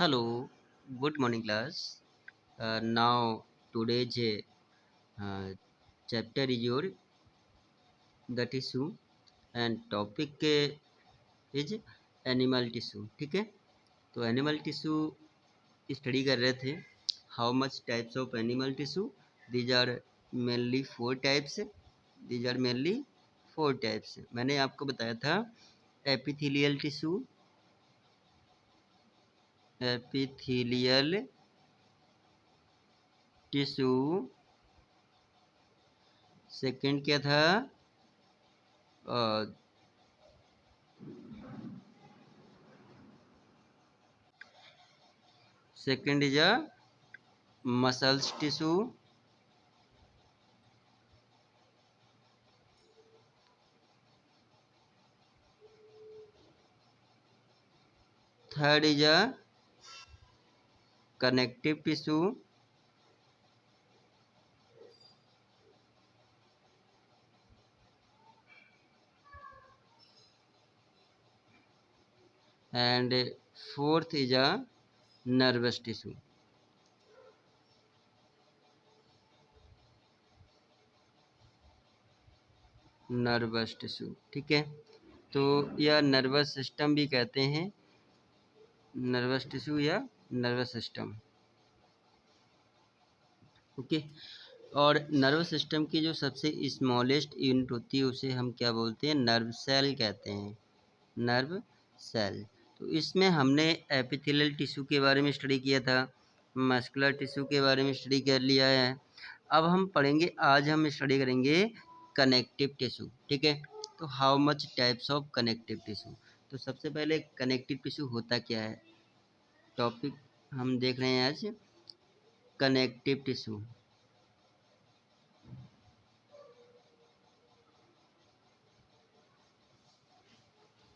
Hello, good morning, class. Now today's chapter is your the tissue and topic is animal tissue. ठीक है, तो animal tissue study कर रहे थे. How much types of animal tissue? These are mainly four types. These are mainly four types. मैंने आपको बताया था epithelial tissue, epithelial tissue. Second क्या था? Second is a muscles tissue. Third is a connective tissue. And fourth is a nervous tissue. Nervous tissue. ठीक है, तो यह नर्वस सिस्टम भी कहते हैं. नर्वस टिश्यू या नर्वस सिस्टम. ओके. और नर्वस सिस्टम की जो सबसे स्मॉलेस्ट यूनिट होती है उसे हम क्या बोलते हैं? नर्व सेल कहते हैं. Nerve cell. तो इसमें हमने एपिथेलियल टिश्यू के बारे में स्टडी किया था, मस्कुलर टिश्यू के बारे में स्टडी कर लिया है. अब हम पढ़ेंगे, आज हम स्टडी करेंगे कनेक्टिव टिश्यू. ठीक है, तो how much types of connective tissue. तो सबसे पहले कनेक्टिव टिश्यू होता क्या है, टॉपिक हम देख रहे हैं आज. Connective tissue.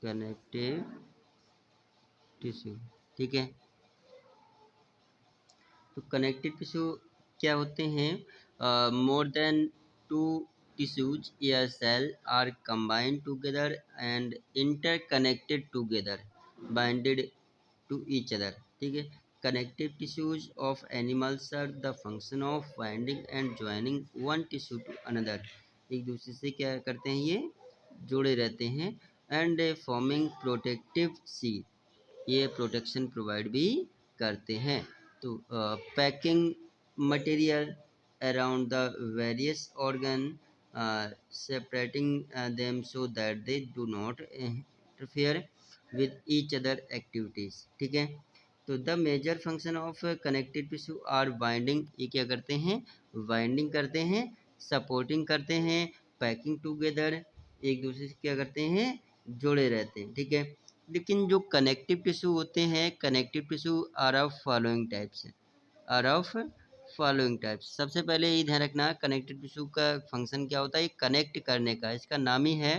Connective tissue. ठीक है, तो कनेक्टिव टिश्यू क्या होते हैं? मोर देन टू tissues या cell are combined together and interconnected together, binded to each other. ठीक है, connective tissues of animals serve the function of binding and joining one tissue to another. एक दूसरे से क्या करते हैं? ये जुड़े रहते हैं. एंड फॉर्मिंग प्रोटेक्टिव सी, ये प्रोटेक्शन प्रोवाइड भी करते हैं. तो packing material around the various organ, separating them so that they do not interfere with each other activities. ठीक है, तो the major function of connective tissue are binding. ये क्या करते हैं? बाइंडिंग करते हैं, सपोर्टिंग करते हैं, पैकिंग टुगेदर, एक दूसरे से क्या करते हैं? जुड़े रहते हैं. ठीक है, लेकिन जो कनेक्टिव टिश्यू होते हैं, connective tissue are of following types. Are of following types. सबसे पहले ये ध्यान रखना, कनेक्टिव टिश्यू का फंक्शन क्या होता है? कनेक्ट करने का. इसका नाम ही है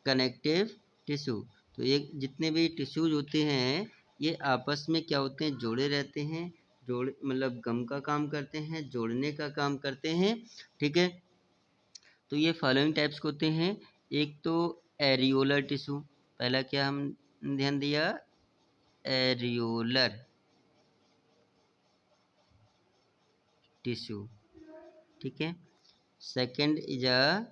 कनेक्टिव टिश्यू. तो ये जितने भी टिश्यूज होते हैं ये आपस में क्या होते हैं? जोड़े रहते हैं. जोड़ मतलब गम का काम करते हैं, जोड़ने का काम करते हैं. ठीक है, तो ये फॉलोइंग टाइप्स के होते हैं. एक तो एरियोलर टिश्यू. पहला क्या हम ध्यान दिया? Areolar tissue. ठीक है, second is a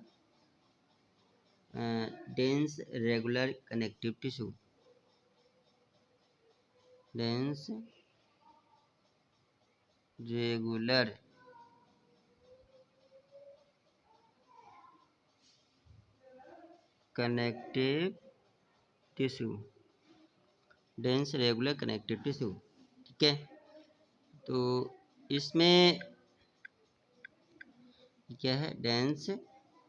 dense regular connective tissue. Dense regular connective tissue. Dense regular connective tissue. ठीक है, तो इसमें क्या है? Dense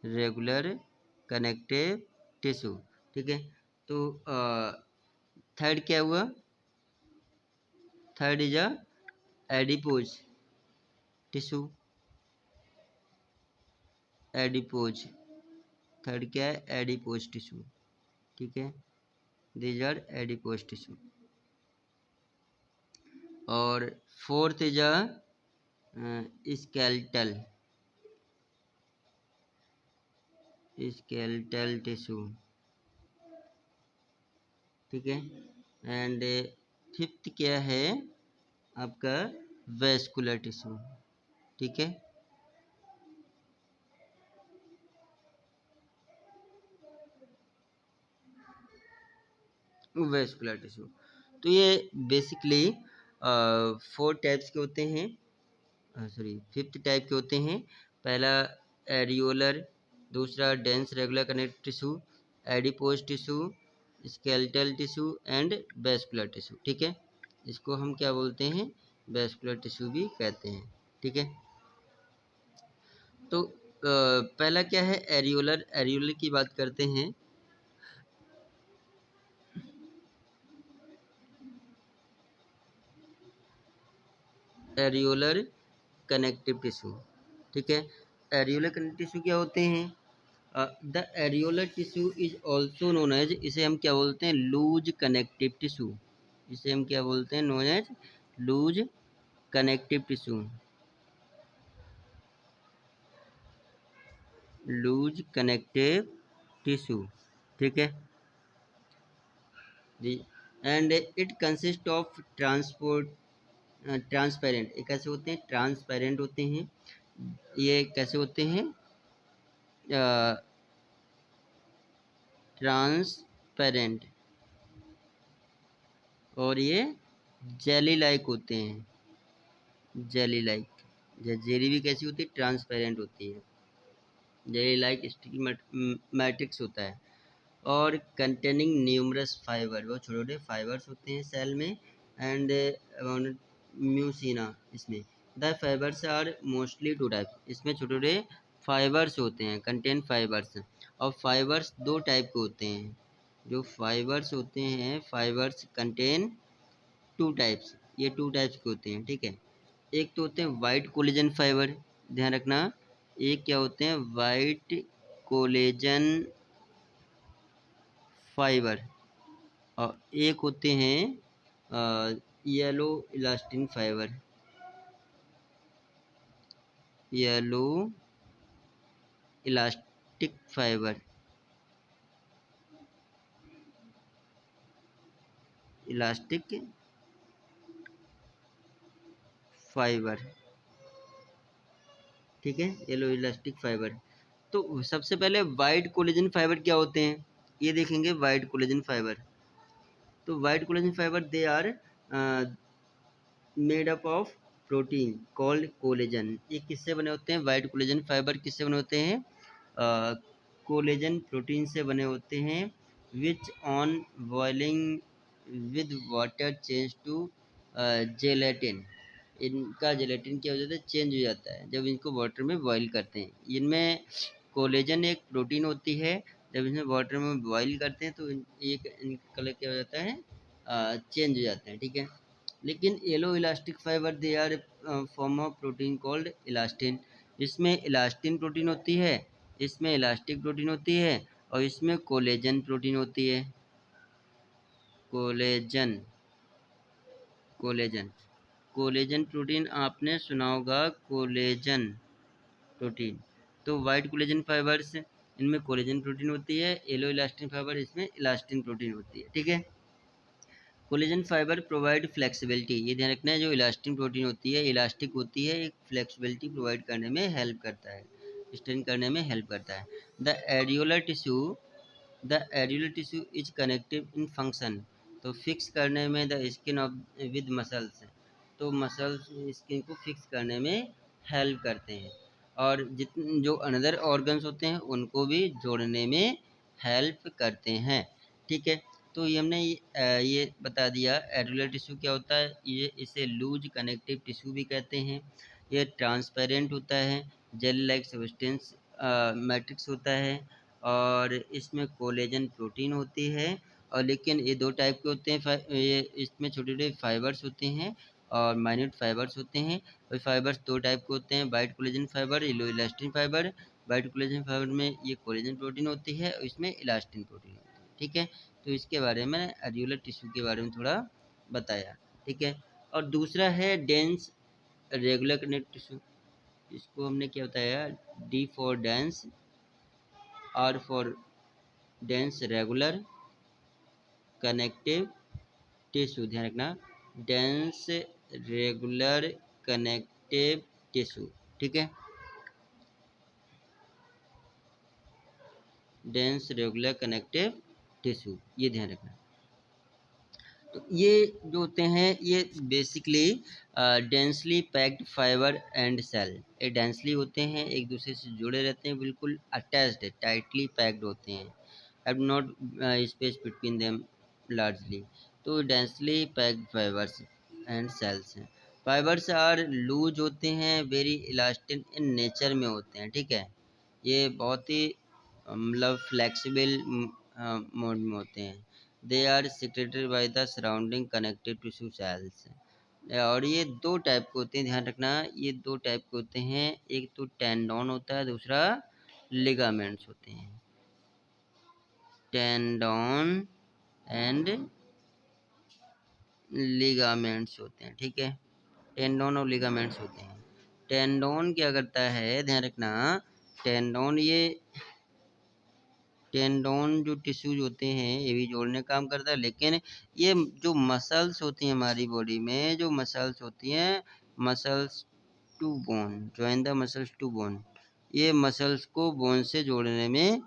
regular connective tissue. ठीक है, तो थर्ड क्या हुआ? Third is a adipose tissue. Adipose. Third क्या है? Adipose tissue. ठीक है, दीज आर एडिपोज टिश्यू. और fourth is a skeletal tissue. ठीक है, एंड फिफ्थ क्या है आपका वेस्कुलर टिश्यू, ठीक है। वेस्कुलर टिश्यू, तो ये बेसिकली 4 टाइप्स के होते हैं, सॉरी 5th टाइप के होते हैं। पहला एरियोलर, दूसरा dense regular connective tissue, adipose tissue, skeletal tissue and vascular tissue, ठीक है। इसको हम क्या बोलते हैं, वेस्कुलर टिश्यू भी कहते हैं, ठीक है। तो पहला क्या है एरियोलर, एरियोलर की बात करते हैं। एरियोलर कनेक्टिव टिश्यू, ठीक है। एरियोलर कनेक्टिव टिश्यू क्या होते हैं, the areolar tissue is also known as, इसे हम क्या बोलते हैं, लूज कनेक्टिव टिश्यू, इसे हम क्या बोलते हैं, known as loose connective tissue, loose connective tissue, ठीक है जी। And it consist of transport transparent, ये कैसे होते हैं, ट्रांसपेरेंट होते हैं, ये कैसे होते हैं, ट्रांसपेरेंट, और ये जेली लाइक होते हैं, जेली लाइक, जेली भी कैसी होती है, ट्रांसपेरेंट होती है, जेली लाइक स्टिकी मैट्रिक्स होता है, और कंटेनिंग न्यूमरस फाइबर, वो छोटे छोटे फाइबर्स होते हैं सेल में, एंड म्यूसिना, इसमें the fibres are mostly two type, इसमें छोटे छोटे फाइबर्स होते हैं, कंटेन फाइबर्स, और फाइबर्स 2 टाइप के होते हैं, जो फाइबर्स होते हैं, फाइबर्स कंटेन 2 टाइप्स, ये 2 टाइप्स के होते हैं, ठीक है। एक तो होते हैं वाइट कोलेजन फाइबर, ध्यान रखना, एक क्या होते हैं वाइट कोलेजन फाइबर, और एक होते हैं yellow elastin fibre, yellow elastic fibre, elastic fibre, ठीक है, येलो इलास्टिक फाइबर। तो सबसे पहले वाइट कोलेजन फाइबर क्या होते हैं, ये देखेंगे वाइट कोलेजन फाइबर। तो white collagen fibre they are made up of protein called collagen, ये किससे बने होते हैं, वाइट कोलेजन फाइबर किससे बने होते हैं, कोलेजन प्रोटीन से बने होते हैं, which on boiling with water change to gelatin, इनका जेलेटिन क्या हो जाता है, चेंज हो जाता है जब इनको वाटर में बॉईल करते हैं। इनमें कोलेजन एक प्रोटीन होती है, जब इसमें वाटर में बॉईल करते हैं तो इनका कलर क्या हो जाता है, चेंज हो जाता है, ठीक है। लेकिन yellow elastic fibre they are form of protein called elastin, इसमें इलास्टिन प्रोटीन होती है, इसमें इलास्टिक प्रोटीन होती है, और इसमें कोलेजन प्रोटीन होती है, कोलेजन, कोलेजन, कोलेजन प्रोटीन आपने सुना होगा, कोलेजन प्रोटीन। तो वाइट कोलेजन फाइबर्स, इनमें कोलेजन प्रोटीन होती है, येलो इलास्टिन फाइबर इसमें इलास्टिन प्रोटीन होती है, ठीक है। कोलेजन फाइबर प्रोवाइड फ्लेक्सिबिलिटी, ये ध्यान रखना है, जो इलास्टिन प्रोटीन होती है, इलास्टिक होती है, एक फ्लेक्सिबिलिटी प्रोवाइड करने में हेल्प करता है, स्ट्रेन करने में हेल्प करता है। The areolar tissue, the areolar tissue is connective in function, तो फिक्स करने में the skin of with muscles, तो मसल्स स्किन को फिक्स करने में हेल्प करते हैं, और जितने जो अनदर ऑर्गन्स होते हैं उनको भी जोड़ने में हेल्प करते हैं, ठीक है। तो ये हमने ये बता दिया एरियोलर टिश्यू क्या होता है, ये इसे लूज कनेक्टिव टिश्यू भी कहते हैं, ये ट्रांसपेरेंट होता है, जेल लाइक सब्सटेंस मैट्रिक्स होता है, और इसमें कोलेजन प्रोटीन होती है, और लेकिन ये 2 टाइप के होते हैं, ये इसमें छोटे छोटे फाइबर्स होते हैं और माइन्यूट फाइबर्स होते हैं, और फाइबर्स 2 टाइप के होते हैं, white collagen fibre, yellow elastin fibre. White collagen fibre में ये कोलेजन प्रोटीन होती है और इसमें इलास्टिन प्रोटीन होती है, ठीक है। तो इसके बारे में एरियोलर टिश्यू के बारे में थोड़ा बताया, ठीक है। और दूसरा है डेंस रेगुलर कनेक्टिव टिश्यू, इसको हमने क्या बताया, D for dense, R for dense regular connective tissue, ध्यान रखना, डेंस रेगुलर कनेक्टिव टिश्यू, ठीक है, डेंस रेगुलर कनेक्टिव टिश्यू, ये ध्यान रखना। तो ये जो होते हैं ये basically densely packed fibre and cell, ये डेंसली होते हैं, एक दूसरे से जुड़े रहते हैं, बिल्कुल अटैच्ड टाइटली पैक्ड होते हैं, have not space between them largely. तो densely packed fibres and cells हैं। फाइबर्स आर लूज होते हैं, वेरी इलास्टिक इन नेचर में होते हैं, ठीक है, ये बहुत ही मतलब फ्लेक्सिबल मोड में होते हैं। They are secreted by the surrounding connective tissue cells. और ये दो टाइप के होते हैं, ध्यान रखना, ये दो टाइप के होते हैं, एक तो टेंडोन होता है, दूसरा लिगामेंट्स होते हैं, टेंडोन एंड लिगामेंट्स होते हैं, ठीक है, टेंडोन और लिगामेंट्स होते हैं। टेंडोन क्या करता है, ध्यान रखना, टेंडोन ये टेंडोन जो टिश्यूज होते हैं ये भी जोड़ने का काम करता है, लेकिन ये जो मसल्स होती हैं हमारी बॉडी में, जो मसल्स होती हैं, muscles to bone, join the muscles to bone, ये मसल्स को बोन से जोड़ने में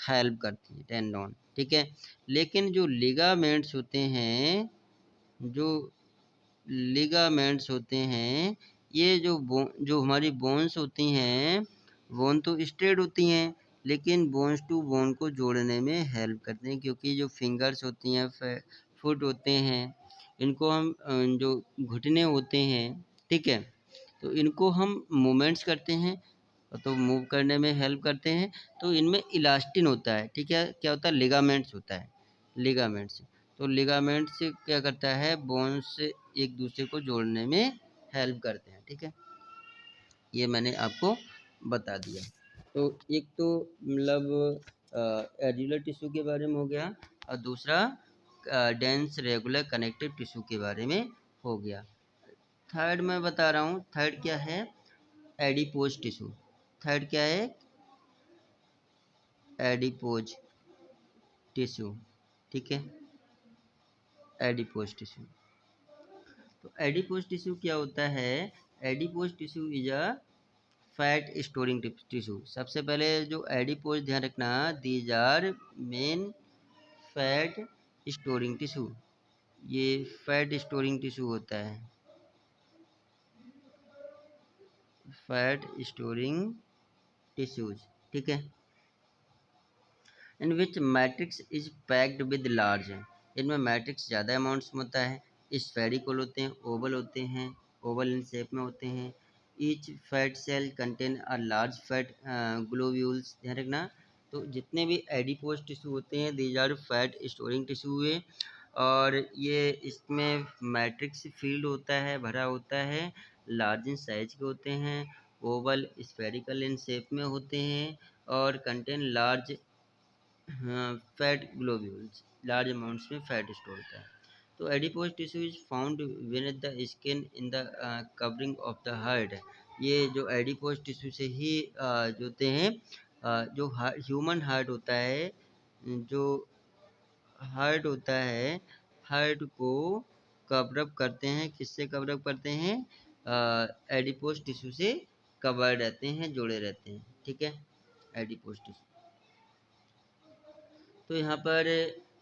हेल्प करती है टेंडोन, ठीक है। लेकिन जो लिगामेंट्स होते हैं, जो लिगामेंट्स होते हैं, ये जो हमारी बोन्स होती हैं, बोन तो स्ट्रेट होती हैं, लेकिन बोन्स टू बोन को जोड़ने में हेल्प करते हैं, क्योंकि जो फिंगर्स होती हैं, फुट होते हैं, इनको हम जो घुटने होते हैं, ठीक है, तो इनको हम मूवमेंट्स करते हैं, तो मूव करने में हेल्प करते हैं, तो इनमें इलास्टिन होता है, ठीक है, क्या होता है, लिगामेंट्स होता है, लिगामेंट्स। तो लिगामेंट से क्या करता है, बोन्स से एक दूसरे को जोड़ने में हेल्प करते हैं, ठीक है, ये मैंने आपको बता दिया। तो एक तो मतलब एड्यूलर टिश्यू के बारे में हो गया, और दूसरा डेंस रेगुलर कनेक्टिव टिश्यू के बारे में हो गया। थर्ड मैं बता रहा हूँ, थर्ड क्या है, एडिपोज टिश्यू। थर्ड क्या है, एडिपोज टिश्यू, ठीक है, एडिपोज टिश्यू। तो एडिपोज टिश्यू क्या होता है, adipose tissue is a fat storing tissue. सबसे पहले जो एडिपोज, ध्यान रखना, these are main fat storing tissue, ये फैट स्टोरिंग टिश्यू होता है, फैट स्टोरिंग टिश्यूज, ठीक है, in which matrix is packed with large, इनमें मैट्रिक्स ज़्यादा अमाउंट्स में होता है, स्फेरिकल होते हैं, ओवल होते हैं, ओवल इन शेप में होते हैं, each fat cell contain a large fat globules, ध्यान रखना। तो जितने भी एडिपोज टिश्यू होते हैं, these are fat storing tissue हुए, और ये इसमें मैट्रिक्स फील्ड होता है, भरा होता है, लार्ज इन साइज के होते हैं, ओवल स्फेरिकल इन शेप में होते हैं, और contain large fat globules, large amounts में फैट स्टोर होता है। तो adipose tissue is found with the skin in the covering of the heart, ये जो एडिपोज टिश्यू से ही जो होते हैं, जो ह्यूमन हार्ट होता है, जो हार्ट होता है, हार्ट को कवरअप करते हैं, किससे कवरअप करते हैं, एडिपोज टिश्यू से कवर रहते हैं, जुड़े रहते हैं, ठीक है, एडिपोज टिश्यू। तो यहाँ पर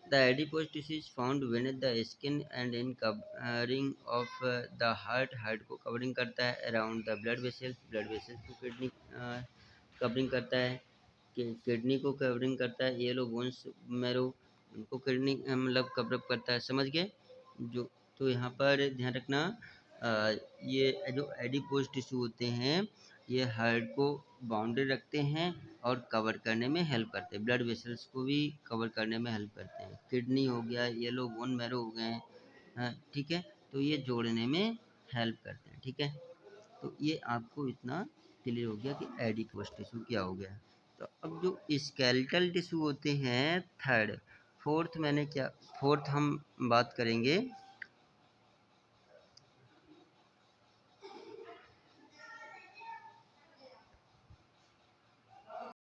the adipose tissue is found with the skin and in covering of the heart, heart को कवरिंग करता है, around the blood vessels, blood vessels को किडनी कवरिंग करता है, किडनी को कवरिंग करता है, येलो बोन्स मैरो, उनको किडनी मतलब कवरअप करता है, समझ गए जो। तो यहाँ पर ध्यान रखना, ये जो एडिपोज टिश्यू होते हैं, ये हार्ट को बाउंड्री रखते हैं और कवर करने में हेल्प करते हैं, ब्लड वेसल्स को भी कवर करने में हेल्प करते हैं, किडनी हो गया, येलो बोन मैरो हो गए, हाँ, ठीक है, तो ये जोड़ने में हेल्प करते हैं, ठीक है। तो ये आपको इतना क्लियर हो गया कि एडिपोज टिश्यू क्या हो गया। तो अब जो स्केलेटल टिश्यू होते हैं, थर्ड, फोर्थ मैंने क्या, फोर्थ हम बात करेंगे